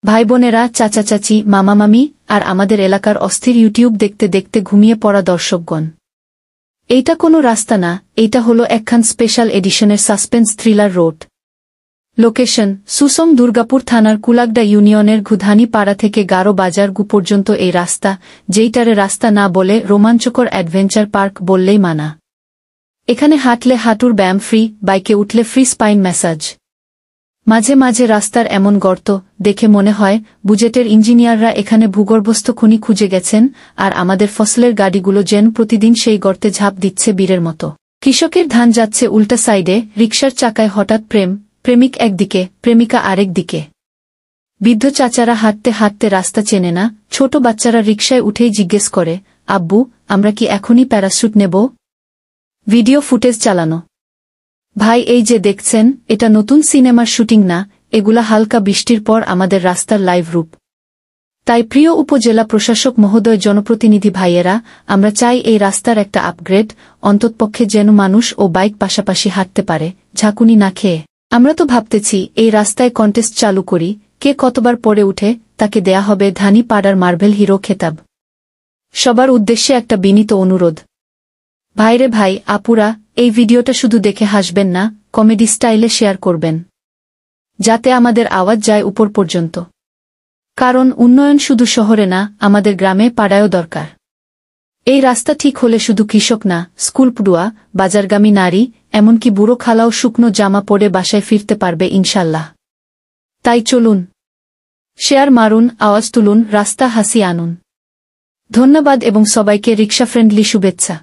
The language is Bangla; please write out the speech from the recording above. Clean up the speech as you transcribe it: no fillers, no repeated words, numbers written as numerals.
ভাই বোনেরা, চাচা চাচি, মামা মামি আর আমাদের এলাকার অস্থির ইউটিউব দেখতে দেখতে ঘুমিয়ে পড়া দর্শকগণ, এইটা কোনো রাস্তা না, এইটা হলো একখান স্পেশাল এডিশনের suspense thriller road. Location: Susang, Durgapur থানার কুলাগডা ইউনিয়নের ঘুধানি পাড়া থেকে গারো বাজার গু পর্যন্ত এই রাস্তা, যেইটারে রাস্তা না বলে রোমাঞ্চকর অ্যাডভেঞ্চার পার্ক বললেই মানা। এখানে হাঁটলে হাঁটুর ব্যায়াম ফ্রি, বাইকে উঠলে ফ্রি স্পাইন ম্যাসাজ। মাঝে মাঝে রাস্তার এমন গর্ত দেখে মনে হয় বুজেটের ইঞ্জিনিয়াররা এখানে ভূগর্ভস্থ খনি খুঁজে গেছেন, আর আমাদের ফসলের গাড়িগুলো যেন প্রতিদিন সেই গর্তে ঝাঁপ দিচ্ছে বীরের মতো। কৃষকের ধান যাচ্ছে উল্টা সাইডে, রিকশার চাকায় হঠাৎ প্রেমিক একদিকে, প্রেমিকা আরেক দিকে। বৃদ্ধ চাচারা হাঁটতে হাঁটতে রাস্তা চেনে না, ছোট বাচ্চারা রিকশায় উঠেই জিজ্ঞেস করে, আব্বু, আমরা কি এখনই প্যারাশুট নেব? ভিডিও ফুটেজ চালানো। ভাই, এই যে দেখছেন, এটা নতুন সিনেমার শুটিং না, এগুলা হালকা বৃষ্টির পর আমাদের রাস্তার লাইভ রূপ। তাই প্রিয় উপজেলা প্রশাসক মহোদয়, জনপ্রতিনিধি ভাইয়েরা, আমরা চাই এই রাস্তার একটা আপগ্রেড, অন্ততপক্ষে যেন মানুষ ও বাইক পাশাপাশি হাঁটতে পারে, ঝাঁকুনি না খেয়ে। আমরা তো ভাবতেছি এই রাস্তায় কন্টেস্ট চালু করি, কে কতবার পরে উঠে তাকে দেয়া হবে ধানি পাড়ার মার্বেল হিরো খেতাব। সবার উদ্দেশ্যে একটা বিনীত অনুরোধ, ভাইরে ভাই, আপুরা, এই ভিডিওটা শুধু দেখে হাসবেন না, কমেডি স্টাইলে শেয়ার করবেন, যাতে আমাদের আওয়াজ যায় উপর পর্যন্ত। কারণ উন্নয়ন শুধু শহরে না, আমাদের গ্রামে পাড়ায়ও দরকার। এই রাস্তা ঠিক হলে শুধু কৃষক না, স্কুল পড়ুয়া, বাজারগামী নারী, এমনকি বুড়ো খালাও শুকনো জামা পরে বাসায় ফিরতে পারবে ইনশাল্লাহ। তাই চলুন, শেয়ার মারুন, আওয়াজ তুলুন, রাস্তা হাসি আনুন। ধন্যবাদ এবং সবাইকে রিক্সা ফ্রেন্ডলি শুভেচ্ছা।